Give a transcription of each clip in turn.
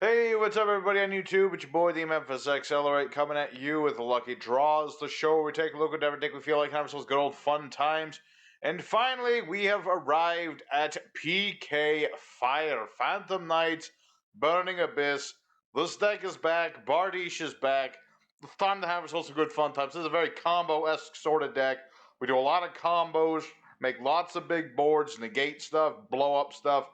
Hey, what's up, everybody on YouTube? It's your boy, the Memphis Accelerate, coming at you with Lucky Draws, the show where we take a look at every deck we feel like having ourselves good old fun times. And finally, we have arrived at PK Fire, Phantom Knights, Burning Abyss. This deck is back, Bardiche is back. It's time to have ourselves some good fun times. This is a very combo-esque sort of deck. We do a lot of combos, make lots of big boards, negate stuff, blow up stuff,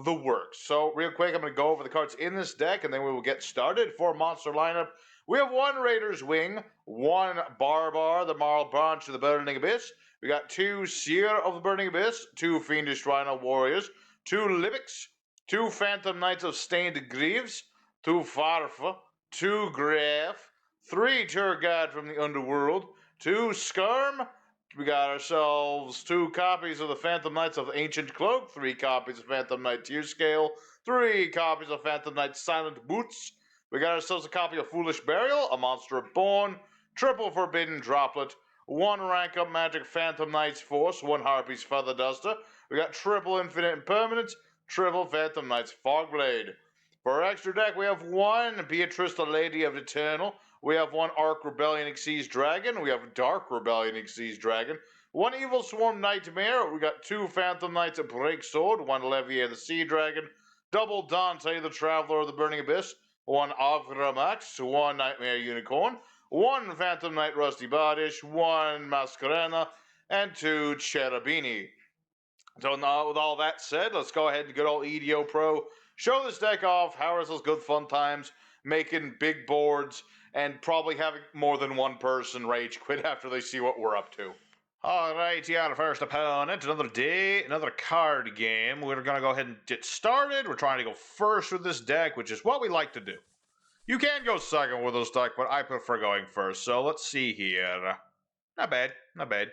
the works. So real quick, I'm going to go over the cards in this deck, and then we will get started. For monster lineup, we have one Raider's Wing, one Barbar, the Marl Branch of the Burning Abyss. We got two Seer of the Burning Abyss, two Fiendish Rhino Warriors, two Libics, two Phantom Knights of Stained Greaves, two Farfa, two Graf, three Tour Guide from the Underworld, two Skirm. We got ourselves two copies of the Phantom Knights of Ancient Cloak, three copies of Phantom Knight Tear Scale, three copies of Phantom Knight Silent Boots. We got ourselves a copy of Foolish Burial, a Monster Reborn, triple Forbidden Droplet, one rank up Magic Phantom Knights Force, one Harpy's Feather Duster. We got triple Infinite Impermanence, triple Phantom Knights Fogblade. For our extra deck, we have one Beatrice, the Lady of Eternal. We have one Arc Rebellion Xyz Dragon. We have Dark Rebellion Xyz Dragon. One Evil Swarm Nightmare. We got two Phantom Knights of Break Sword. One Levier the Sea Dragon. Double Dante the Traveler of the Burning Abyss. One Avramax. One Nightmare Unicorn. One Phantom Knight Rusty Bardiche. One Masquerena. And two Cherubini. So now, with all that said, let's go ahead and good old EDO Pro. Show this deck off. How are those good fun times? Making big boards and probably having more than one person rage quit after they see what we're up to. Alright, yeah, our first opponent, another day, another card game. We're going to go ahead and get started. We're trying to go first with this deck, which is what we like to do. You can go second with this deck, but I prefer going first. So let's see here. Not bad, not bad.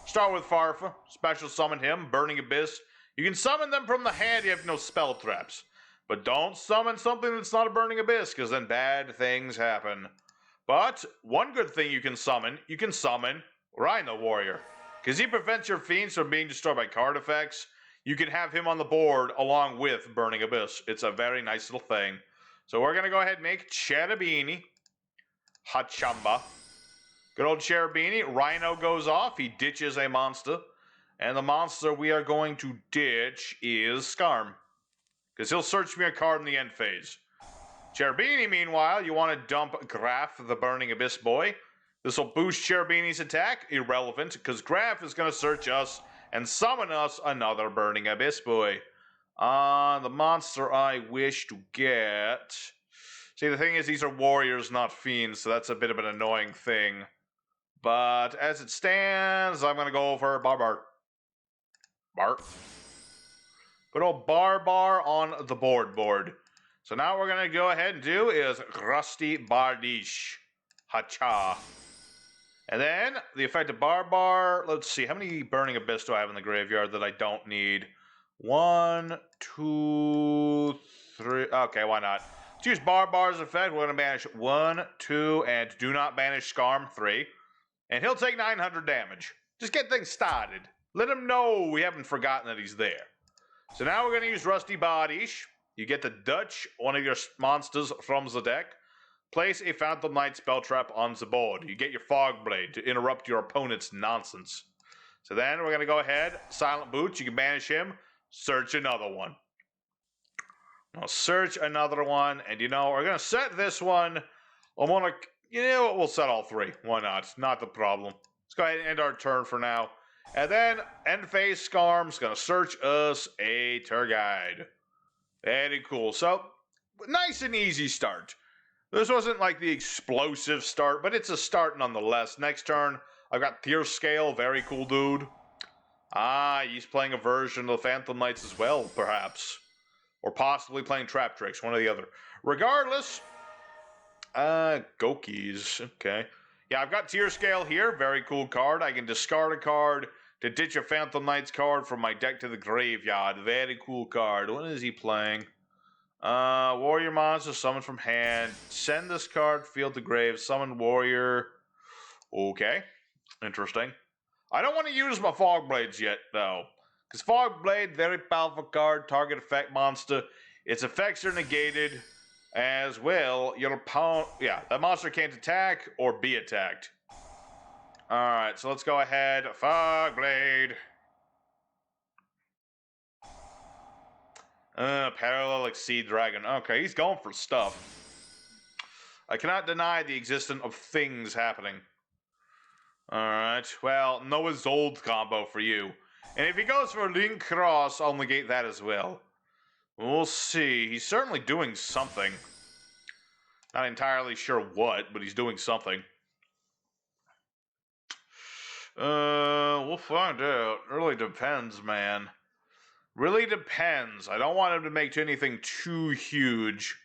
Start with Farfa, special summon him, Burning Abyss. You can summon them from the hand, you have no spell traps. But don't summon something that's not a Burning Abyss, because then bad things happen. But one good thing you can summon Rhino Warrior. Because he prevents your fiends from being destroyed by card effects. You can have him on the board along with Burning Abyss. It's a very nice little thing. So we're going to go ahead and make Cherubini. Hachamba. Good old Cherubini. Rhino goes off. He ditches a monster. And the monster we are going to ditch is Skarm. Because he'll search me a card in the end phase. Cherubini, meanwhile, you want to dump Graf, the Burning Abyss boy. This will boost Cherubini's attack. Irrelevant, because Graf is going to search us and summon us another Burning Abyss boy. The monster I wish to get... See, the thing is, these are warriors, not fiends, so that's a bit of an annoying thing. But as it stands, I'm going to go for Barbar. Good old Barbar on the board. So now what we're going to go ahead and do is Rusty Bardiche. Hacha. And then the effect of Barbar. Let's see, how many Burning Abyss do I have in the graveyard that I don't need? 1, 2, 3. Okay, why not? Let's use Barbar's effect. We're going to banish 1, 2, and do not banish Skarm 3. And he'll take 900 damage. Just get things started. Let him know we haven't forgotten that he's there. So now we're going to use Rusty Bardiche. You get to Dutch one of your monsters from the deck. Place a Phantom Knight spell trap on the board. You get your Fogblade to interrupt your opponent's nonsense. So then we're going to go ahead. Silent Boots, you can banish him. Search another one. I'll search another one. And you know, we're going to set this one. I'm going to, you know what, we'll set all three. Why not? Not the problem. Let's go ahead and end our turn for now. And then end phase Skarm's going to search us a tour guide. Very cool. So, nice and easy start. This wasn't like the explosive start, but it's a start nonetheless. Next turn, I've got Tear Scale. Very cool dude. He's playing a version of the Phantom Knights as well, perhaps. Or possibly playing Trap Tricks, one or the other. Regardless, Gouki's. Okay. Yeah, I've got Tear Scale here. Very cool card. I can discard a card to ditch a Phantom Knights card from my deck to the graveyard. Very cool card. What is he playing? Warrior monster, summon from hand. Send this card, field to grave, summon warrior. Okay. Interesting. I don't want to use my Fogblades yet, though. Because Fogblade, very powerful card, target effect monster. Its effects are negated. As well, your opponent... Yeah, that monster can't attack or be attacked. Alright, so let's go ahead. Fog Blade. Parallel Exceed Dragon. Okay, he's going for stuff. I cannot deny the existence of things happening. Alright, well, Noah's Old combo for you. And if he goes for Link Cross, I'll negate that as well. We'll see. He's certainly doing something. Not entirely sure what, but he's doing something. We'll find out. Really depends, man. Really depends. I don't want him to make anything too huge.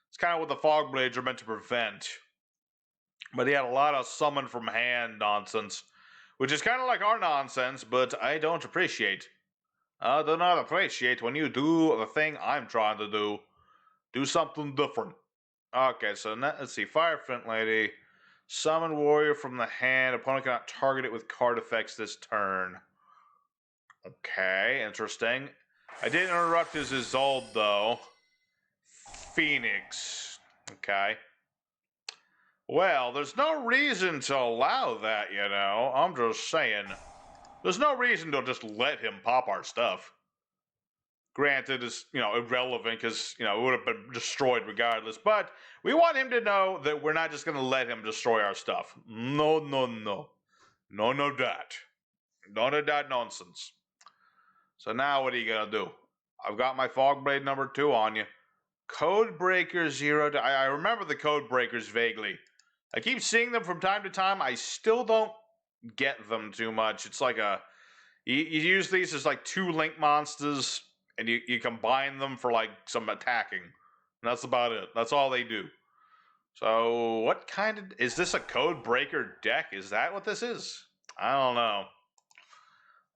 It's kind of what the Fog Blades are meant to prevent. But he had a lot of summon from hand nonsense, which is kind of like our nonsense, but I don't appreciate. I do not appreciate when you do the thing I'm trying to do. Do something different. Okay, so let's see. Fire Flint Lady. Summon Warrior from the hand. Opponent cannot target it with card effects this turn. Okay, interesting. I did interrupt his Isolde, though. Phoenix. Okay. Well, there's no reason to allow that, you know. I'm just saying. There's no reason to just let him pop our stuff. Granted, it's, irrelevant because, it would have been destroyed regardless. But we want him to know that we're not just going to let him destroy our stuff. No, no, no. None of that. None of that nonsense. So now what are you going to do? I've got my Fog Blade number 2 on you. Codebreaker 0. I remember the Codebreakers vaguely. I keep seeing them from time to time. I still don't get them too much. It's like you use these as like 2 link monsters, and you combine them for like some attacking. And that's about it. That's all they do. So what kind of... Is this a Codebreaker deck? Is that what this is? I don't know.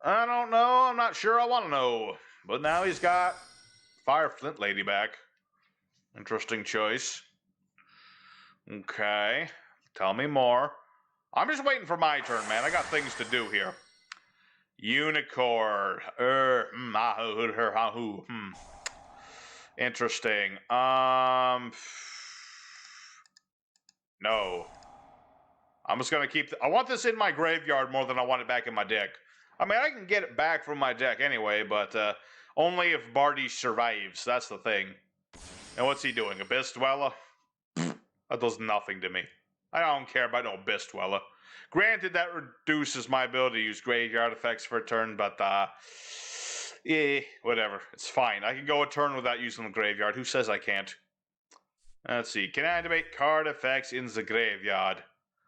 I don't know. I'm not sure I want to know. But now he's got Fire Flint Lady back. Interesting choice. Okay. Tell me more. I'm just waiting for my turn, man. I got things to do here. Unicorn. Interesting. No. I'm just gonna keep... I want this in my graveyard more than I want it back in my deck. I mean, I can get it back from my deck anyway, but only if Bardiche survives. That's the thing. And what's he doing? Abyss Dweller? That does nothing to me. I don't care about no Abyss Dweller. Granted, that reduces my ability to use graveyard effects for a turn, but whatever. It's fine. I can go a turn without using the graveyard. Who says I can't? Let's see. Can I activate card effects in the graveyard?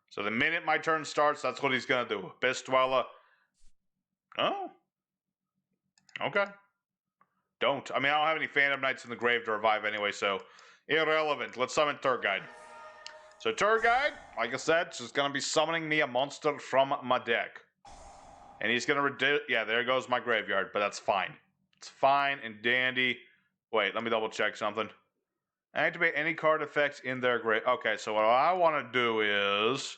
So the minute my turn starts, that's what he's gonna do. Abyss Dweller. Oh. Okay. Don't. I mean, I don't have any Phantom Knights in the grave to revive anyway, so irrelevant. Let's summon Turgide. So Turgide, like I said, is going to be summoning me a monster from my deck. And he's going to reduce... Yeah, there goes my graveyard, but that's fine. It's fine and dandy. Wait, let me double check something. Activate any card effects in their grave... Okay, so what I want to do is...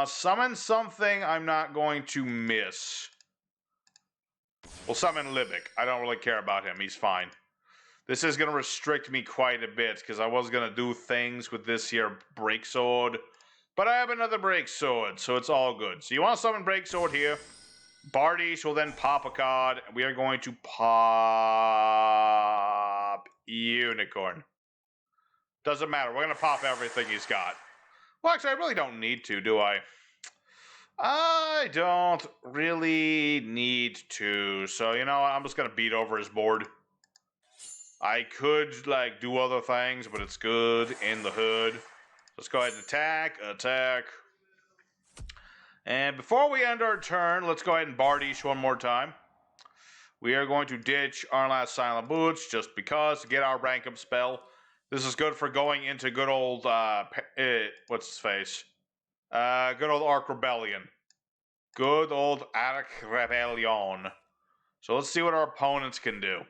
summon something I'm not going to miss. We'll summon Libic. I don't really care about him. He's fine. This is going to restrict me quite a bit, because I was going to do things with this here Break Sword. But I have another Break Sword, so it's all good. So you want to summon Break Sword here. Bardiche will then pop a card. We are going to pop Unicorn. Doesn't matter. We're going to pop everything he's got. Well, actually, I really don't need to, do I? I don't really need to. So, I'm just going to beat over his board. I could, do other things, but it's good in the hood. Let's go ahead and attack. And before we end our turn, let's go ahead and Bardiche one more time. We are going to ditch our last Silent Boots, just because, to get our rank up spell. This is good for going into good old, what's his face? Good old Arc Rebellion. Good old Arc Rebellion. So let's see what our opponents can do.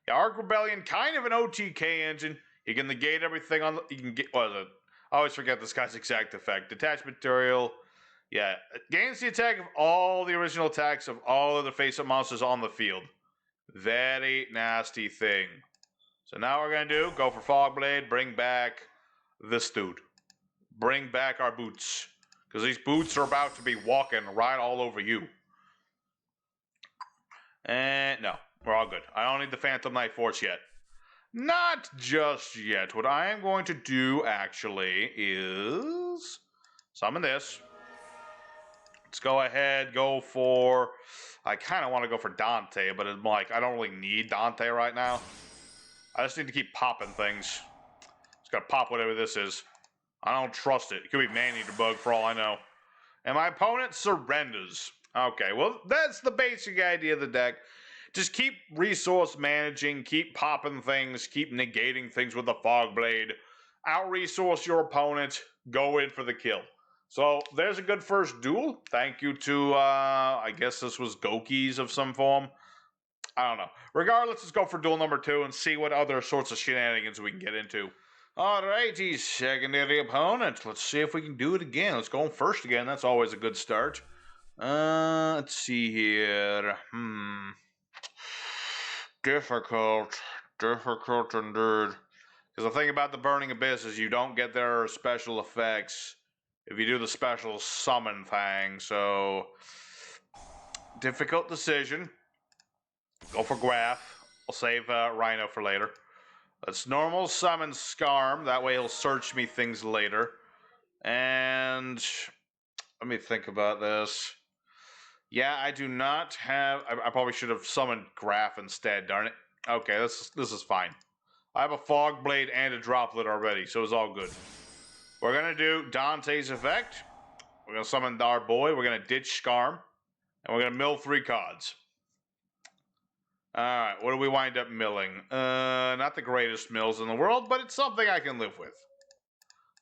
Yeah, Arc Rebellion, kind of an OTK engine. You can negate everything on the... You can get... What is it? I always forget this guy's exact effect. Detach material. Yeah. It gains the attack of all the original attacks of all of the face-up monsters on the field. Very nasty thing. So now we're going to do, go for Fogblade, bring back this dude. Bring back our boots. Because these boots are about to be walking right all over you. And no, we're all good. I don't need the Phantom Knight Force yet. Not just yet. What I am going to do, actually, is summon this. Let's go ahead, go for... I kind of want to go for Dante, but I'm like, I don't really need Dante right now. I just need to keep popping things. Just gotta pop whatever this is. I don't trust it. It could be Man-Eater Bug for all I know. And my opponent surrenders. Okay, well, that's the basic idea of the deck. Just keep resource managing, keep popping things, keep negating things with the Fog Blade. Out-resource your opponent, go in for the kill. So, there's a good first duel. Thank you to, I guess this was Gouki's of some form. I don't know. Regardless, let's go for duel number 2 and see what other sorts of shenanigans we can get into. Alrighty, secondary opponent. Let's see if we can do it again. Let's go first again. That's always a good start. Let's see here. Difficult indeed. Because the thing about the Burning Abyss is you don't get their special effects if you do the special summon thing. So, difficult decision. Go for Graph. I'll save Rhino for later. Let's normal summon Scarm. That way he'll search me things later. And let me think about this. Yeah, I do not have... I probably should have summoned Graph instead, darn it. Okay, this is fine. I have a Fog Blade and a Droplet already, so it's all good. We're going to do Dante's effect. We're going to summon our boy. We're going to ditch Scarm. And we're going to mill 3 cards. Alright, what do we wind up milling? Not the greatest mills in the world, but it's something I can live with.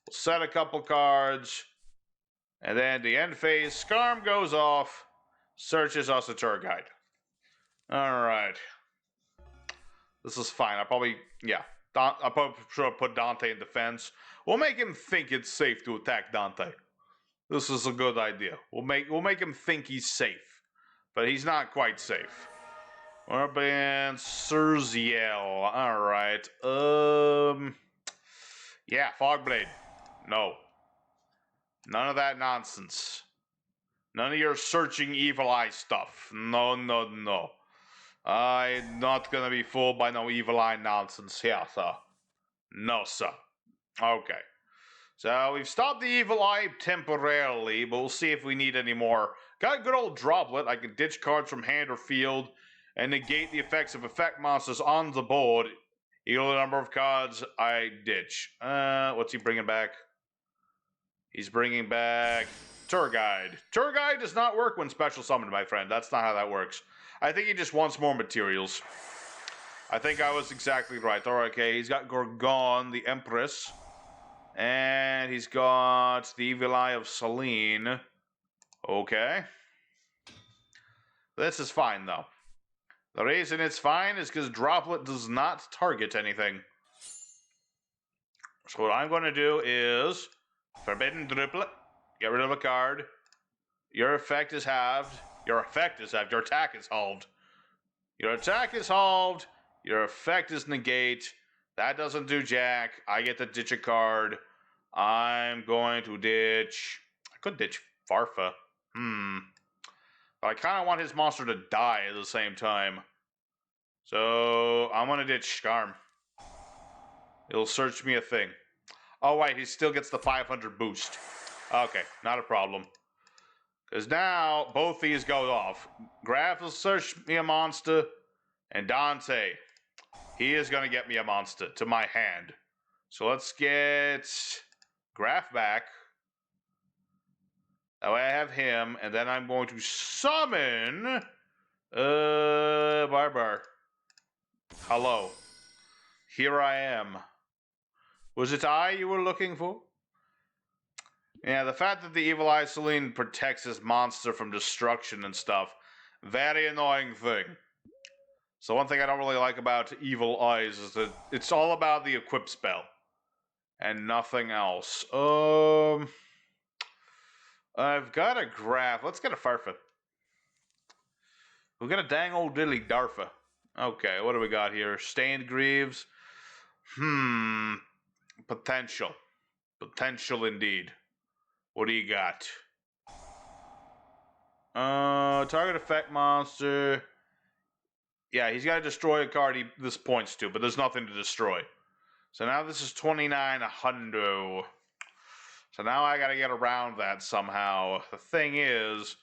We'll set a couple cards. And then the end phase, Scarm goes off. Searches us a tour guide. Alright. This is fine. I probably should have put Dante in defense. We'll make him think it's safe to attack Dante. This is a good idea. We'll make him think he's safe. But he's not quite safe. Urban Surziel. Alright. Yeah, Fogblade. No. None of that nonsense. None of your searching evil eye stuff. No, no, no. I'm not gonna be fooled by no evil eye nonsense here, sir. No, sir. Okay. So we've stopped the evil eye temporarily, but we'll see if we need any more. Got a good old Droplet. I can ditch cards from hand or field and negate the effects of effect monsters on the board. Equal the number of cards I ditch. What's he bringing back? He's bringing back Tour Guide. Tour Guide does not work when special summoned, my friend. That's not how that works. I think he just wants more materials. I think I was exactly right. Alright, okay, he's got Gorgon, the Empress. And he's got the Evil Eye of Selene. Okay. This is fine, though. The reason it's fine is because Droplet does not target anything. So what I'm going to do is Forbidden Droplet. Get rid of a card. Your effect is halved. Your effect is halved. Your attack is halved. Your attack is halved. Your effect is negate. That doesn't do jack. I get to ditch a card. I'm going to ditch... I could ditch Farfa. But I kind of want his monster to die at the same time. So, I'm going to ditch Scarm. It'll search me a thing. Oh, wait, he still gets the 500 boost. Okay, not a problem. Because now, both these go off. Graph will search me a monster. And Dante, he is going to get me a monster to my hand. So let's get Graph back. That way I have him. And then I'm going to summon... Barbar. Hello. Here I am. Was it I you were looking for? Yeah, the fact that the Evil Eye Selene protects his monster from destruction and stuff, very annoying thing. So one thing I don't really like about Evil Eyes is that it's all about the equip spell. And nothing else. I've got a Graph. Let's get a Farfa. We've got a dang old dilly Darfa. Okay, what do we got here? Stained Greaves. Potential. Potential indeed. What do you got? Target effect monster. Yeah, he's got to destroy a card this points to, but there's nothing to destroy. So now this is 2900. So now I got to get around that somehow. The thing is,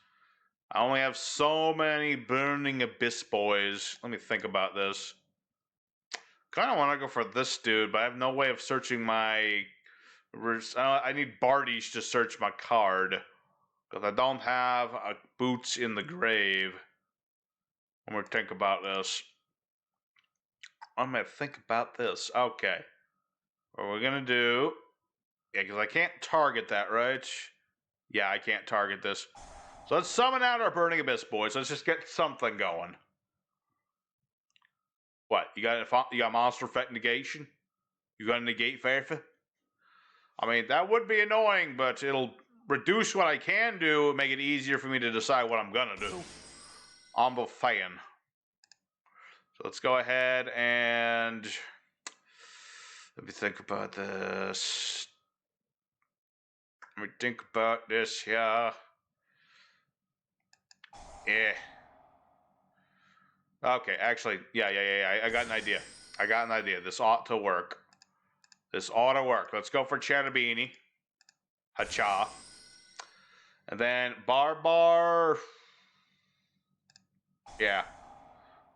I only have so many Burning Abyss boys. Let me think about this. Kind of want to go for this dude, but I have no way of searching my... I need Bardiche to search my card. Because I don't have Boots in the Grave. I'm going to think about this. I'm going to think about this. Okay. What we're going to do... Yeah, because I can't target that, right? Yeah, I can't target this. So let's summon out our Burning Abyss boys. Let's just get something going. What? You got Monster Effect Negation? You got a Negate Fairfa? I mean, that would be annoying, but it'll reduce what I can do and make it easier for me to decide what I'm gonna do. I'm a fan. So let's go ahead and... Let me think about this. Let me think about this, yeah. Yeah. Okay, actually, yeah. I got an idea. This ought to work. This ought to work. Let's go for Cherubini. Hacha. And then Barbar. Yeah.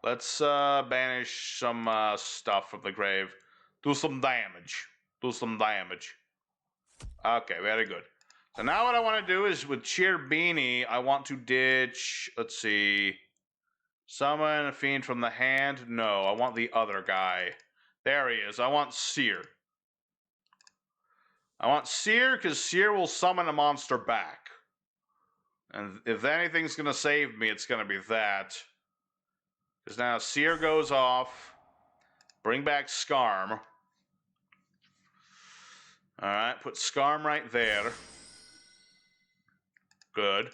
Let's banish some stuff from the grave. Do some damage. Okay, very good. So now what I want to do is with Cherubini, I want to ditch... Let's see... Summon a fiend from the hand? No, I want the other guy. There he is. I want Seer. Because Seer will summon a monster back. And if anything's going to save me, it's going to be that. Because now Seer goes off. Bring back Skarm. Alright, put Skarm right there. Good.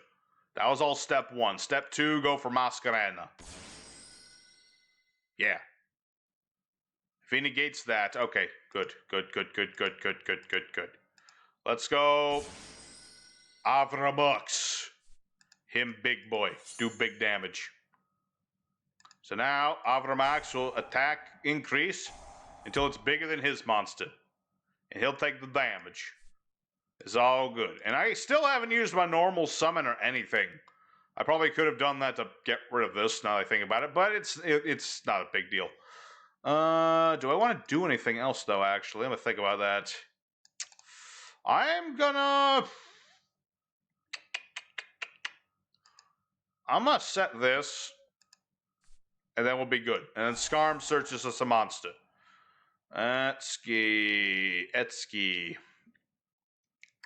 That was all step 1. Step 2, go for Masquerena. Yeah. If he negates that, okay, good. Let's go. Avrabux. Him big boy. Do big damage. So now, Avramax will attack increase until it's bigger than his monster. And he'll take the damage. It's all good. And I still haven't used my normal summon or anything. I probably could have done that to get rid of this now that I think about it, but it's not a big deal. Do I want to do anything else, though, actually? Let me think about that. I'm gonna set this, and then we'll be good. And then Skarm searches us a monster. Etski.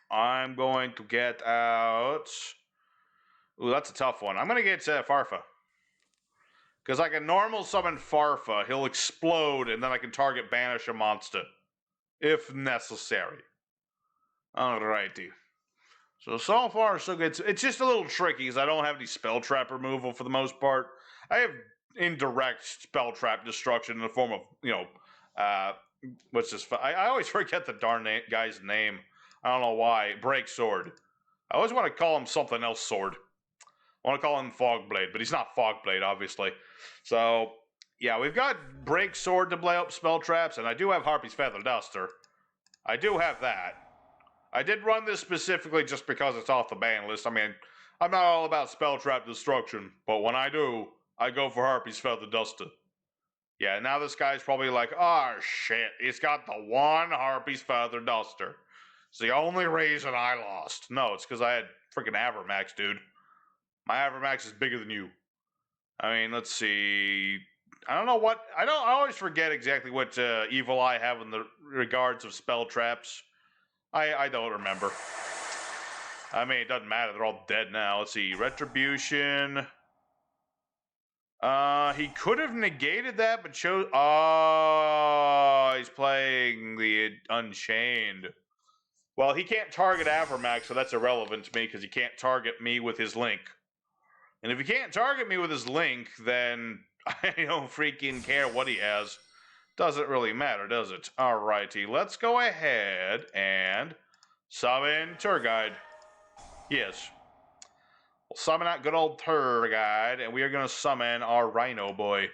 I'm going to get out... Ooh, that's a tough one. I'm going to get Farfa. Because I can normal summon Farfa. He'll explode, and then I can target banish a monster. If necessary. Alrighty. So far, so good. It's just a little tricky, because I don't have any spell trap removal for the most part. I have indirect spell trap destruction in the form of, what's this? I always forget the darn guy's name. I don't know why. Break Sword. I always want to call him something else Sword. I want to call him Fogblade, but he's not Fogblade, obviously. So, yeah, we've got Break Sword to play up spell traps, and I do have Harpy's Feather Duster. I do have that. I did run this specifically just because it's off the ban list. I mean, I'm not all about spell trap destruction, but when I do, I go for Harpy's Feather Duster. Yeah, now this guy's probably like, oh shit, he's got the one Harpy's Feather Duster. It's the only reason I lost. No, it's because I had freaking Avramax, dude. My Avramax is bigger than you. I mean, let's see. I don't know what... I always forget exactly what evil I have in the regards of spell traps. I don't remember. I mean, it doesn't matter. They're all dead now. Let's see. Retribution. He could have negated that, but chose... Oh, he's playing the Unchained. Well, he can't target Avramax, so that's irrelevant to me, because he can't target me with his Link. And if he can't target me with his Link, then I don't freaking care what he has. Doesn't really matter, does it? Alrighty, let's go ahead and summon Tour Guide. Yes. We'll summon that good old Tour Guide, and we are going to summon our Rhino Boy.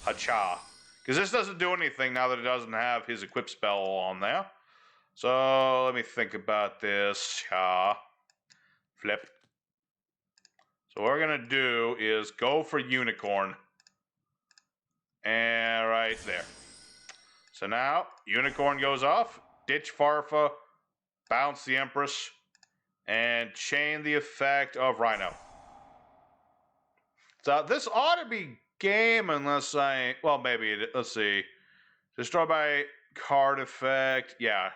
Hacha. Because this doesn't do anything now that it doesn't have his equip spell on there. So, let me think about this. Flip. So what we're going to do is go for Unicorn. And right there. So now, Unicorn goes off, ditch Farfa, bounce the Empress, and chain the effect of Rhino. So this ought to be game unless well, maybe, let's see. Destroy by card effect, yeah.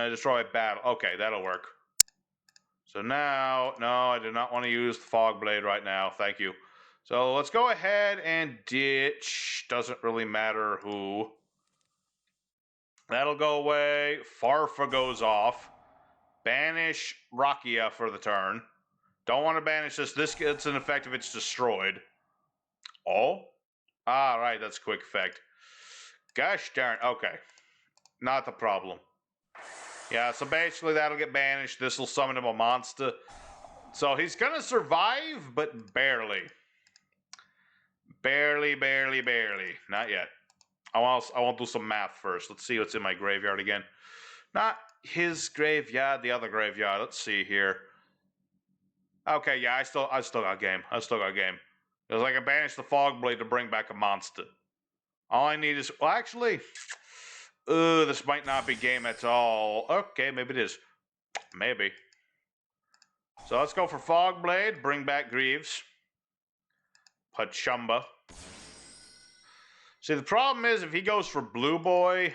Destroy by battle, okay, that'll work. So now, no, I do not want to use the Fog Blade right now, thank you. So let's go ahead and ditch. Doesn't really matter who. That'll go away. Farfa goes off. Banish Rakia for the turn. Don't want to banish this. This gets an effect if it's destroyed. Oh? Ah, right, that's quick effect. Gosh darn. Okay. Not the problem. Yeah, so basically that'll get banished. This will summon him a monster. So he's going to survive, but barely. Barely. Not yet. I want to do some math first. Let's see what's in my graveyard again. Not his graveyard, the other graveyard. Let's see here. Okay, yeah, I still got game. Because I can banish the Fog Blade to bring back a monster. All I need is... Well, actually... this might not be game at all. Okay, maybe it is. Maybe. So let's go for Fog Blade. Bring back Greaves. Pachumba. See, the problem is if he goes for Blue Boy,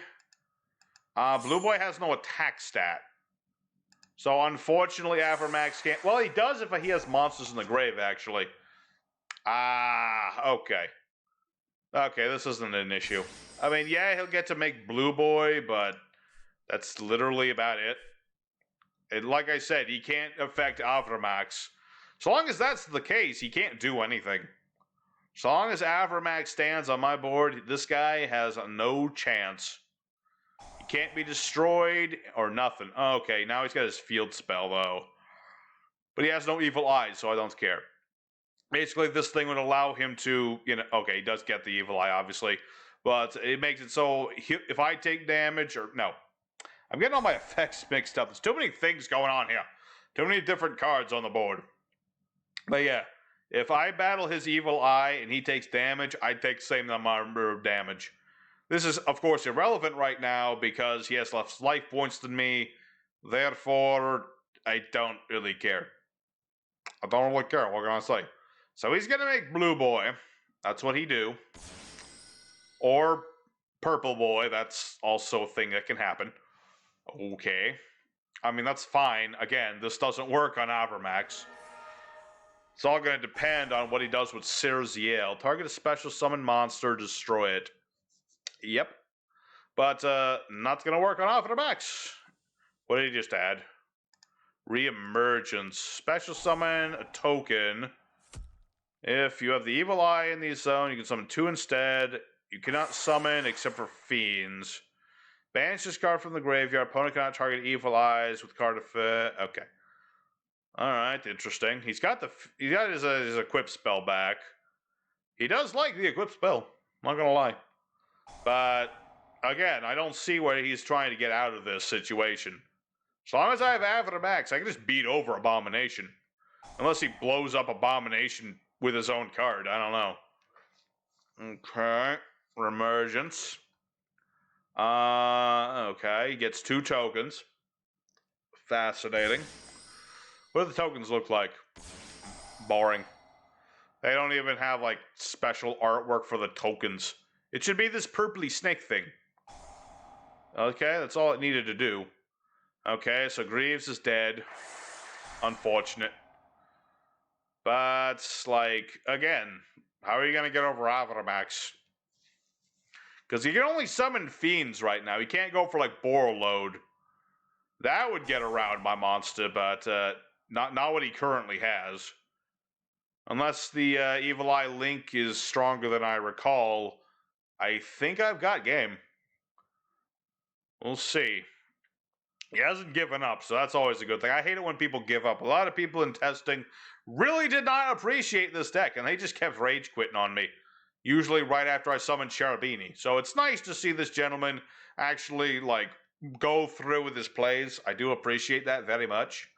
Blue Boy has no attack stat. So unfortunately, Avermax can't. Well, he does if he has monsters in the grave, actually. Okay. Okay, this isn't an issue. I mean, yeah, he'll get to make Blue Boy, but that's literally about it. And like I said, he can't affect Avermax. So long as that's the case, he can't do anything. So long as Avermax stands on my board, this guy has no chance. He can't be destroyed or nothing. Okay, now he's got his field spell, though. But he has no evil eyes, so I don't care. Basically, this thing would allow him to, okay, he does get the evil eye, obviously. But it makes it so, if I take damage, or, no. I'm getting all my effects mixed up. There's too many things going on here. Too many different cards on the board. But yeah. If I battle his evil eye and he takes damage, I take the same number of damage. This is, of course, irrelevant right now because he has less life points than me. Therefore, I don't really care. I don't really care, what can I say? So he's going to make Blue Boy. That's what he do. Or Purple Boy. That's also a thing that can happen. Okay. I mean, that's fine. Again, this doesn't work on Avermax. It's all going to depend on what he does with Serziel. Target a special summon monster, destroy it. Yep. But not going to work on Avermax. What did he just add? Reemergence. Special summon a token. If you have the Evil Eye in the zone, you can summon 2 instead. You cannot summon except for Fiends. Banish this card from the graveyard. Opponent cannot target Evil Eyes with card effect. Okay. Alright, interesting. He's got his equip spell back. He does like the equip spell. I'm not gonna lie. But, again, I don't see where he's trying to get out of this situation. As long as I have Avermax, I can just beat over Abomination. Unless he blows up Abomination with his own card. I don't know. Okay. Reemergence. Okay. He gets 2 tokens. Fascinating. What do the tokens look like? Boring. They don't even have, like, special artwork for the tokens. It should be this purpley snake thing. Okay, that's all it needed to do. Okay, so Greaves is dead. Unfortunate. But, like, again, how are you going to get over Avermax? Because you can only summon Fiends right now. You can't go for, like, Borreload. That would get around my monster, but not what he currently has. Unless the Evil Eye Link is stronger than I recall, I think I've got game. We'll see. He hasn't given up, so that's always a good thing. I hate it when people give up. A lot of people in testing really did not appreciate this deck, and they just kept rage quitting on me. Usually right after I summoned Cherubini. So it's nice to see this gentleman actually, like, go through with his plays. I do appreciate that very much.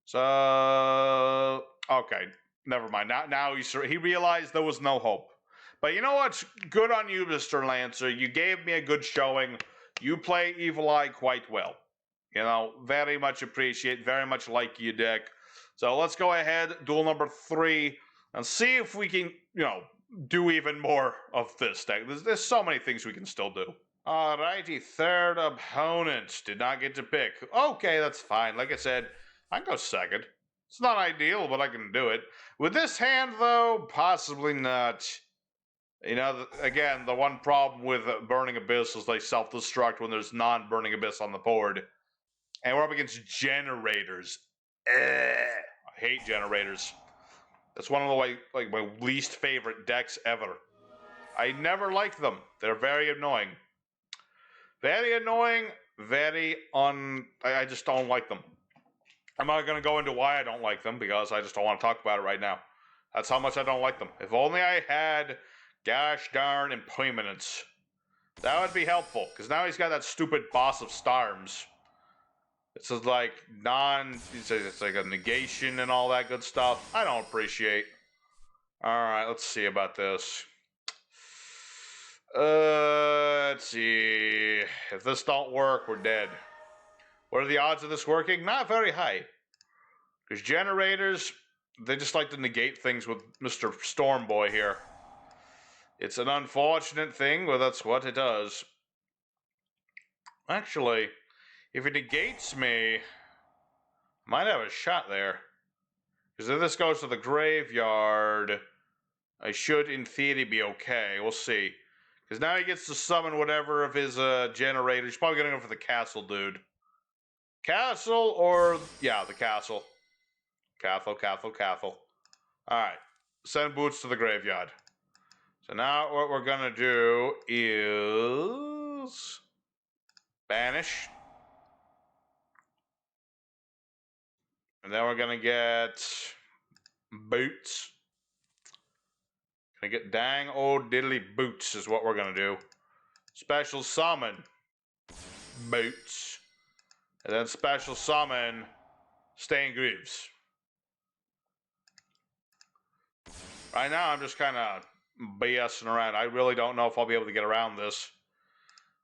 So, okay, never mind. Now he realized there was no hope. But you know what's good on you, Mr. Lancer? You gave me a good showing. You play Evil Eye quite well. You know, very much appreciate, very much like your deck. So let's go ahead, duel number 3, and see if we can, you know, do even more of this deck. There's so many things we can still do. Alrighty, third opponent. Did not get to pick. Okay, that's fine. Like I said, I can go second. It's not ideal, but I can do it. With this hand, though, possibly not. You know, again, the one problem with Burning Abyss is they self-destruct when there's non-Burning Abyss on the board. And we're up against Generators. I hate Generators. That's one of the like my least favorite decks ever. I never liked them. They're very annoying. Very annoying, I just don't like them. I'm not going to go into why I don't like them, because I just don't want to talk about it right now. That's how much I don't like them. If only I had gosh darn impermanence. That would be helpful, because now he's got that stupid Boss of Starms. It's like it's like a negation and all that good stuff. I don't appreciate. Alright, let's see about this. Let's see. If this don't work, we're dead. What are the odds of this working? Not very high. Because Generators, they just like to negate things with Mr. Stormboy here. It's an unfortunate thing, but that's what it does. Actually, if it negates me, I might have a shot there. Because if this goes to the graveyard, I should, in theory, be okay. We'll see. Because now he gets to summon whatever of his generators. He's probably going to go for the castle, dude. Castle or... yeah, the castle. Castle. Alright. Send Boots to the graveyard. So now what we're going to do is... banish. And then we're going to get... Boots. Gonna get dang old diddly Boots is what we're going to do. Special summon. Boots. And then special summon Stained Greaves. Right now, I'm just kind of BSing around. I really don't know if I'll be able to get around this.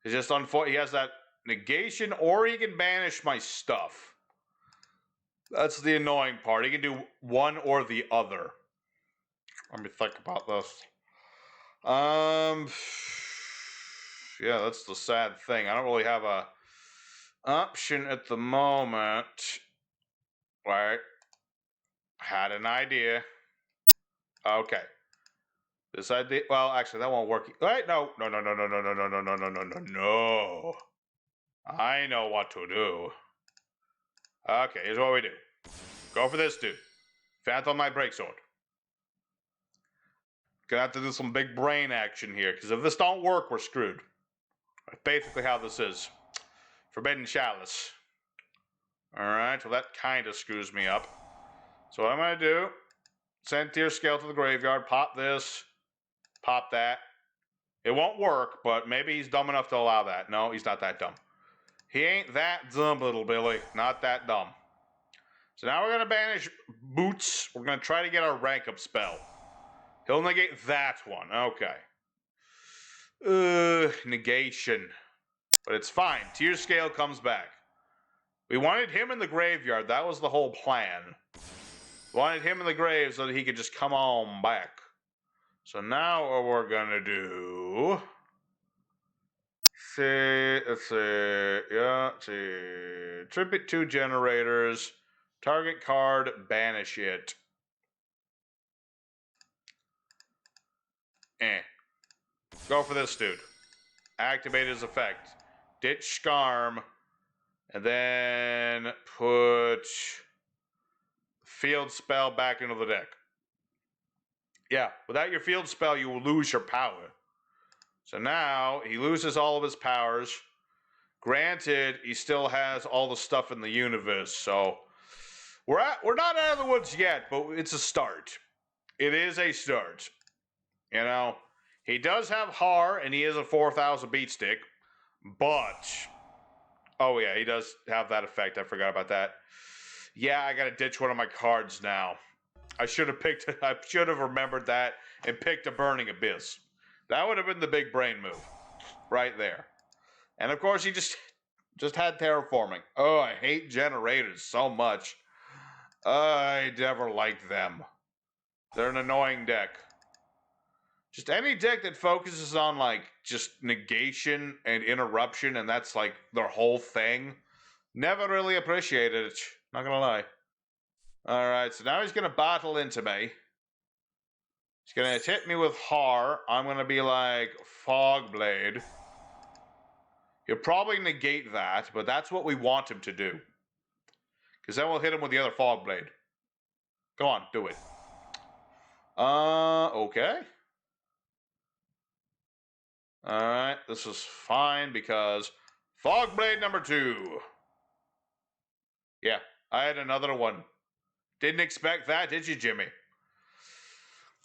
It's just unfortunate. He has that negation, or he can banish my stuff. That's the annoying part. He can do one or the other. Let me think about this. Yeah, that's the sad thing. I don't really have a option at the moment. Right. Had an idea. Okay. This idea, well, actually, that won't work. Wait, no. I know what to do. Okay, here's what we do. Go for this dude. Phantom Knight Breaksword. Gonna have to do some big brain action here, because if this don't work, we're screwed. That's basically how this is. Forbidden Chalice. Alright, well that kind of screws me up. So what I'm gonna do, send Tear Scale to the graveyard, pop this, pop that. It won't work, but maybe he's dumb enough to allow that. No, he's not that dumb. He ain't that dumb, little Billy. Not that dumb. So now we're going to banish Boots. We're going to try to get our rank up spell. He'll negate that one. Okay. Negation. But it's fine. Tear Scale comes back. We wanted him in the graveyard. That was the whole plan. We wanted him in the grave so that he could just come on back. So now what we're going to do... let's see. Trip it 2 Generators. Target card, banish it. Go for this dude. Activate his effect. Ditch Scarm. And then put field spell back into the deck. Yeah, without your field spell, you will lose your power. So now he loses all of his powers. Granted, he still has all the stuff in the universe, so we're not out of the woods yet, but it's a start. It is a start. You know, he does have Har, and he is a 4,000 beat stick, but oh yeah, he does have that effect. I forgot about that. Yeah, I gotta ditch one of my cards now. I should have remembered that and picked a Burning Abyss. That would have been the big brain move, right there. And of course, he just had terraforming. Oh, I hate generators so much. I never liked them. They're an annoying deck. Just any deck that focuses on like just negation and interruption, and that's like their whole thing. Never really appreciated it. Not gonna lie. Alright, so now he's gonna battle into me. He's gonna hit me with Har. I'm gonna be like Fog Blade. He'll probably negate that, but that's what we want him to do. Because then we'll hit him with the other Fog Blade. Go on, do it. Okay. Alright, this is fine because Fog Blade number 2. Yeah, I had another one. Didn't expect that, did you, Jimmy? Of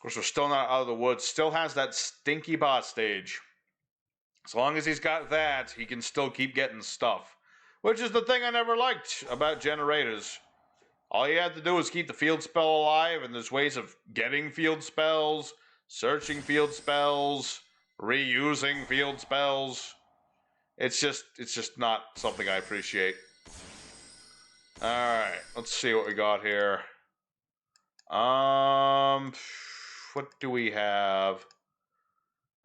course, we're still not out of the woods. Still has that stinky boss stage. As long as he's got that, he can still keep getting stuff. Which is the thing I never liked about generators. All you have to do is keep the field spell alive, and there's ways of getting field spells, searching field spells, reusing field spells. It's just not something I appreciate. Alright, let's see what we got here. What do we have?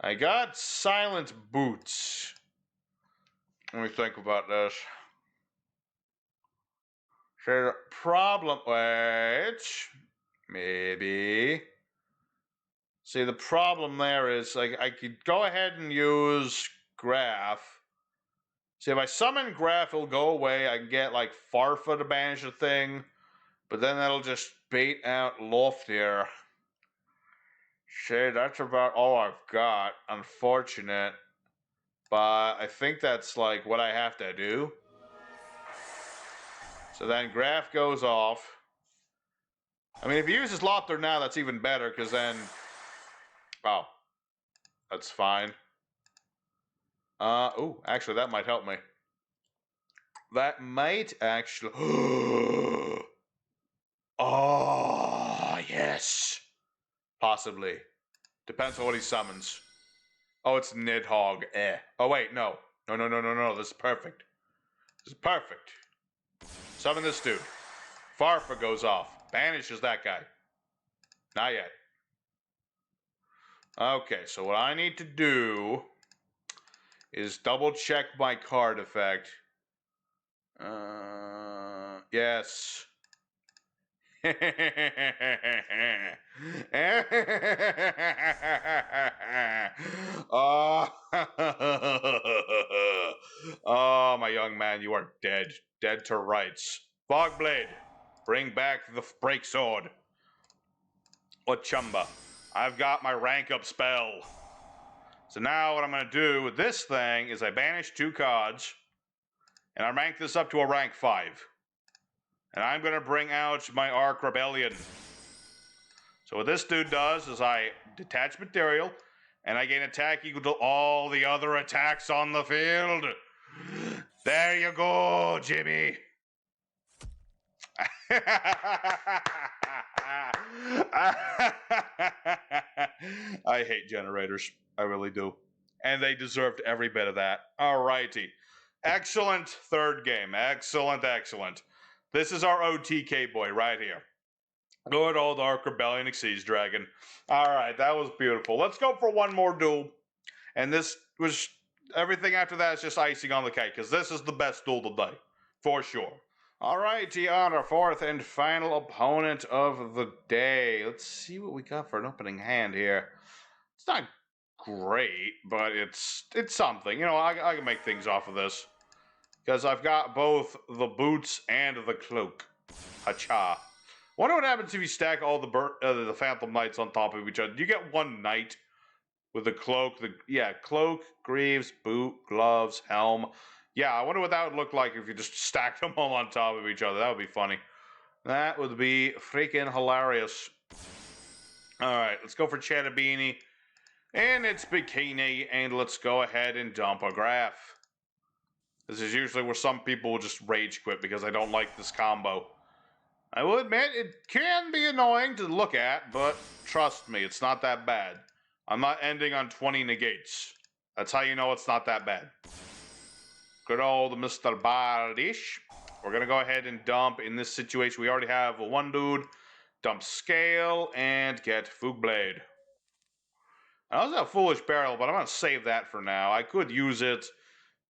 I got Silent Boots. Let me think about this. So the problem, wait, maybe. See, the problem there is, like, I could go ahead and use Graph. See, if I summon Graph, it'll go away. I can get, like, Farfa to banish a thing, but then that'll just bait out Loftir. See, that's about all I've got. Unfortunate. But I think that's, like, what I have to do. So then Graph goes off. I mean, if he uses Loftir now, that's even better, because then... Oh. That's fine. Ooh, actually, that might help me. That might actually... Oh, yes. Possibly. Depends on what he summons. Oh, it's Nidhogg. Oh, wait, no. No. This is perfect. This is perfect. Summon this dude. Farfa goes off. Banishes that guy. Not yet. Okay, so what I need to do is double check my card effect. Yes. Oh. Oh, my young man, you are dead. Dead to rights. Fogblade, bring back the break sword. Ochumba, I've got my rank up spell. So now what I'm going to do with this thing is I banish 2 cards, and I rank this up to a rank 5. And I'm going to bring out my Arc Rebellion. So what this dude does is I detach material, and I gain attack equal to all the other attacks on the field. There you go, Jimmy. I hate generators. I really do. And they deserved every bit of that. Alrighty. Excellent third game. Excellent. This is our OTK boy right here. Good old Arc Rebellion Exceeds Dragon. Alright, that was beautiful. Let's go for one more duel. And this was... Everything after that is just icing on the cake, because this is the best duel today. For sure. Alrighty, on our fourth and final opponent of the day. Let's see what we got for an opening hand here. It's not great, but it's something. You know, I can make things off of this. Because I've got both the boots and the cloak. Hacha. Wonder what happens if you stack all the Phantom Knights on top of each other. Do you get one knight with the cloak. Cloak, greaves, boot, gloves, helm. Yeah, I wonder what that would look like if you just stacked them all on top of each other. That would be funny. That would be freaking hilarious. Alright, let's go for Cherubini. And it's Bikini, and let's go ahead and dump a graph. This is usually where some people will just rage quit because I don't like this combo. I will admit, it can be annoying to look at, but trust me, it's not that bad. I'm not ending on 20 negates. That's how you know it's not that bad. Good old Mr. Bardiche. We're going to go ahead and dump, in this situation, we already have one dude. Dump Scale and get Foogblade. I also have Foolish Barrel, but I'm going to save that for now. I could use it.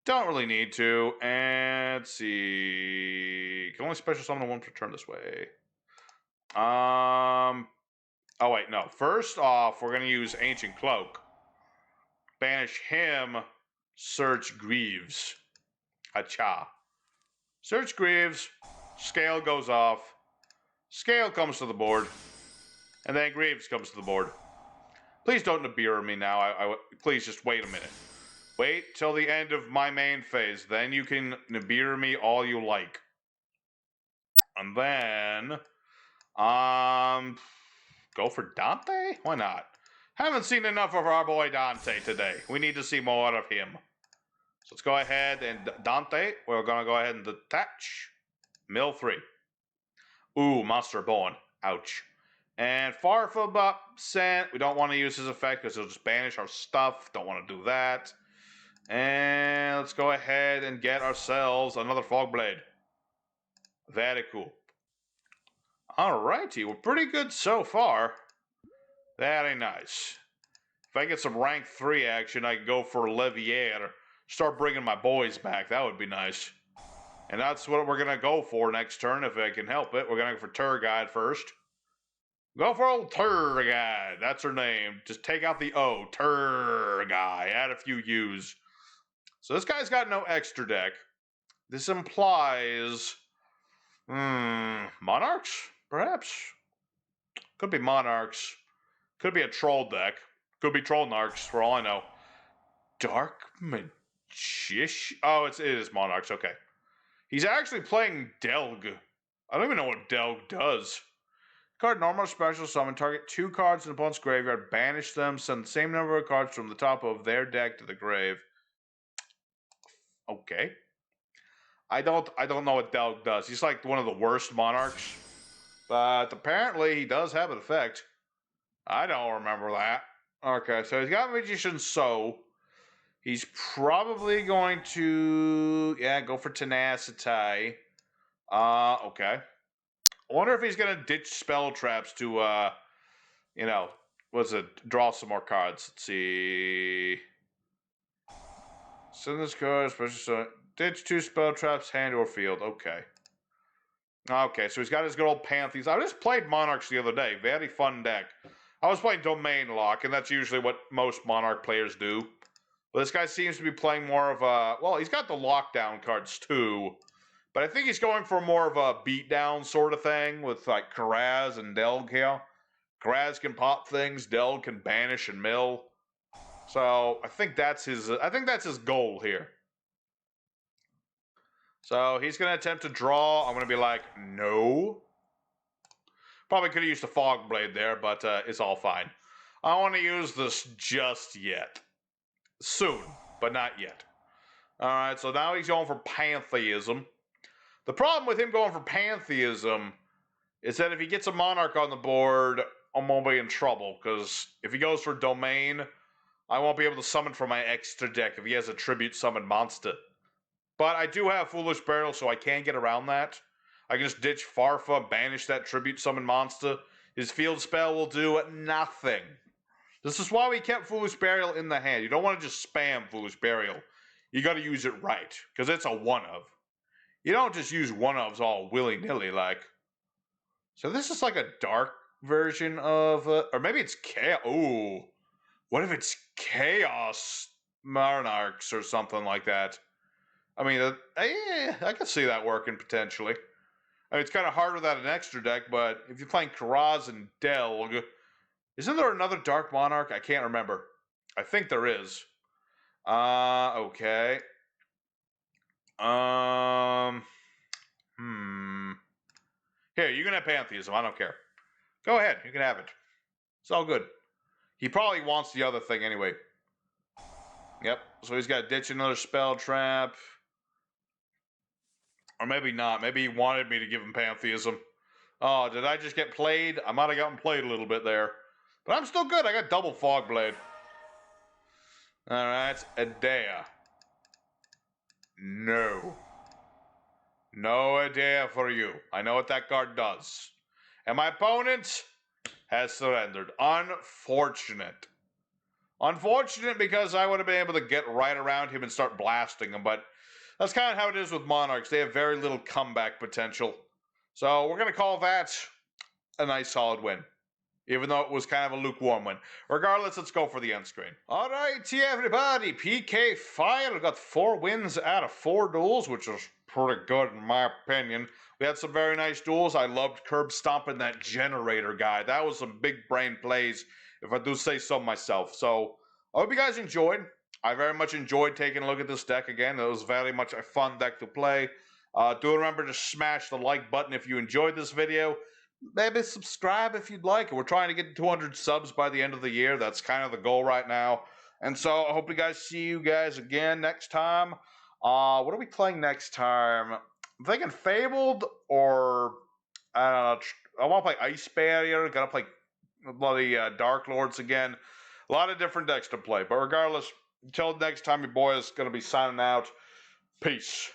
Don't really need to. And let's see. Can only special summon one per turn this way. Oh, wait, no. First off, we're going to use Ancient Cloak. Banish him. Search Greaves. Acha. Search Greaves. Scale goes off. Scale comes to the board. And then Greaves comes to the board. Please don't Nibiru me now. Please just wait a minute. Wait till the end of my main phase. Then you can Nibiru me all you like. And then... go for Dante? Why not? Haven't seen enough of our boy Dante today. We need to see more of him. So let's go ahead and Dante. We're going to go ahead and detach. Mill 3. Ooh, Monster Born. Ouch. And Farfaba sent. We don't want to use his effect because he'll just banish our stuff. Don't want to do that. And let's go ahead and get ourselves another Fogblade. Very cool. Alrighty, we're pretty good so far. Very nice. If I get some rank 3 action, I can go for Levier. Start bringing my boys back. That would be nice. And that's what we're going to go for next turn, if I can help it. We're going to go for Turgide first. Go for old Turgide. That's her name. Just take out the O. Turgide. Add a few U's. So this guy's got no extra deck. This implies... Monarchs? Perhaps? Could be Monarchs. Could be a Troll deck. Could be Troll Narcs, for all I know. Dark Magician? Oh, it is Monarchs, okay. He's actually playing Delg. I don't even know what Delg does. Card normal special summon. Target 2 cards in the opponent's graveyard. Banish them. Send the same number of cards from the top of their deck to the grave. Okay. I don't know what Delg does. He's like one of the worst Monarchs. But apparently he does have an effect. I don't remember that. Okay, so he's got Magician So. He's probably going to, go for Tenacity. Okay. I wonder if he's going to ditch Spell Traps to, draw some more cards. Let's see. Send this card, special ditch 2 Spell Traps, hand or field. Okay. Okay, so he's got his good old Pantheons. I just played Monarchs the other day. Very fun deck. I was playing Domain Lock, and that's usually what most Monarch players do. But this guy seems to be playing more of a... Well, he's got the lockdown cards, too. But I think he's going for more of a beatdown sort of thing with, like, Karaz and Delg here. Karaz can pop things. Delg can banish and mill. So, I think that's his goal here. So, he's going to attempt to draw. I'm going to be like, no. Probably could have used a Fog Blade there, but it's all fine. I don't want to use this just yet. Soon, but not yet. Alright, so now he's going for Pantheism. The problem with him going for Pantheism is that if he gets a Monarch on the board, I'm going to be in trouble, because if he goes for Domain, I won't be able to summon from my extra deck if he has a Tribute Summon monster. But I do have Foolish Barrel, so I can get around that. I can just ditch Farfa, banish that Tribute Summon monster. His field spell will do nothing. This is why we kept Foolish Burial in the hand. You don't want to just spam Foolish Burial. You got to use it right, because it's a one-of. You don't just use one-ofs all willy-nilly, like. So this is like a dark version of... or maybe it's Chaos... Ooh. What if it's Chaos Monarchs or something like that? I mean, I could see that working, potentially. I mean, it's kind of hard without an extra deck, but if you're playing Karaz and Delg... Isn't there another Dark Monarch? I can't remember. I think there is. Okay. Here, you can have Pantheism. I don't care. Go ahead. You can have it. It's all good. He probably wants the other thing anyway. Yep. So he's got to ditch another spell trap. Or maybe not. Maybe he wanted me to give him Pantheism. Oh, did I just get played? I might have gotten played a little bit there. But I'm still good. I got double Fog Blade. Alright. Adea. No. No idea for you. I know what that card does. And my opponent has surrendered. Unfortunate. Unfortunate because I would have been able to get right around him and start blasting him, but that's kind of how it is with Monarchs. They have very little comeback potential. So we're going to call that a nice solid win. Even though it was kind of a lukewarm win. Regardless, let's go for the end screen. Alrighty, everybody. PK Fire got 4 wins out of 4 duels, which is pretty good in my opinion. We had some very nice duels. I loved curb stomping that Generaider guy. That was some big brain plays, if I do say so myself. So, I hope you guys enjoyed. I very much enjoyed taking a look at this deck again. It was very much a fun deck to play. Do remember to smash the like button if you enjoyed this video. Maybe subscribe if you'd like. We're trying to get 200 subs by the end of the year. That's kind of the goal right now. And so I hope you guys see you guys again next time. What are we playing next time? I'm thinking Fabled or I don't know. I want to play Ice Barrier. Gotta play bloody Dark Lords again. A lot of different decks to play. But regardless, until next time, your boy is gonna be signing out. Peace.